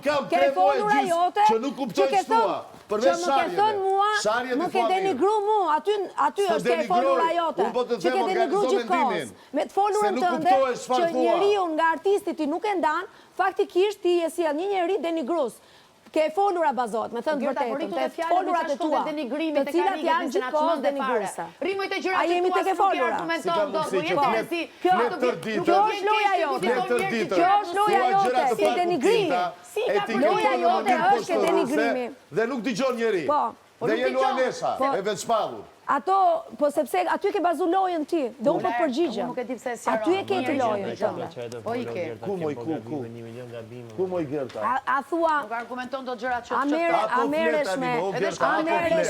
ke folur ajote që nuk kuptoj shtua. Që më ke thënë mua, më ke denigru mua, aty është ke folur ajote, që ke denigru gjithë kohës. Me të folurën tënde, që njeriu nga artisti ti nuk e ndan, faktikisht ti je si një njeri denigrus. Ke folura bazot, me thënë vërtetën, te folurat e tua, të cilat janë gjithë kohës denigruese. Rrimojt e gjërat A jemi tek e folura? Kjo është loja jote. Kjo është loja jote, ke denigrimi. Loja jote është ke denigrimi. Dhe nuk dëgjon njeri. Dhe je Luanesa, e veçpallur. Ato, po sepse aty ke bazu lojën ti, dhe unë po të përgjigjem. Aty e ke të lojën tënde. Po i ke. Ku moj, ku moj Gerta? A thua... Nuk argumenton do gjërat që të A meresh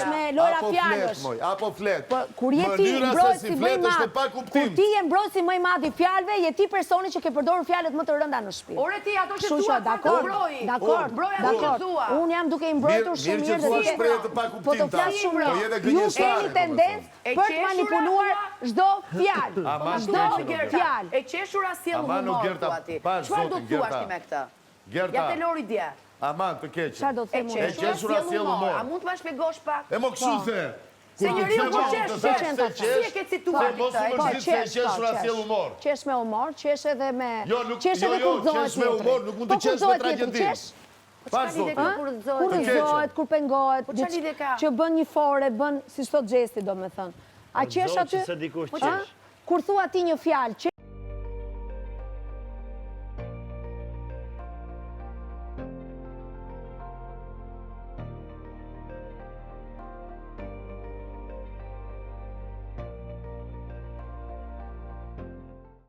me lora fjallësh. Apo flet. Kur je ti mbrojtësi më i madh, kur ti je mbrojtësi më i madh i fjalëve, je ti personi që ke përdorur fjalët më të rënda në shtëpi. Ore ti ato që thua dakord. Unë jam duke i mbrojtur shumë mirë dhe po të flas shumë mirë. Ju keni tendencë për të manipuluar çdo fjalë. Çdo fjalë. E qeshura sjell humor thua ti. Çfarë do thuash ti me këtë? Ja te Lori dje. Aman të keqë. Çfarë do të them unë? E qeshura sjell humor. A mund të ma shpjegosh pak? E mo kështu the. Se njeriu kur qesh, si e ke situar ti këtë? Po qeshura sjell humor. Qesh me humor, qesh edhe me qesh me humor, nuk mund të qesh me tragjedhi. Kur rëzohet, kur pengohet, që bën një fore, bën, si shtot gjesti do me thënë. A qesh aty? Kur thua ti një fjalë,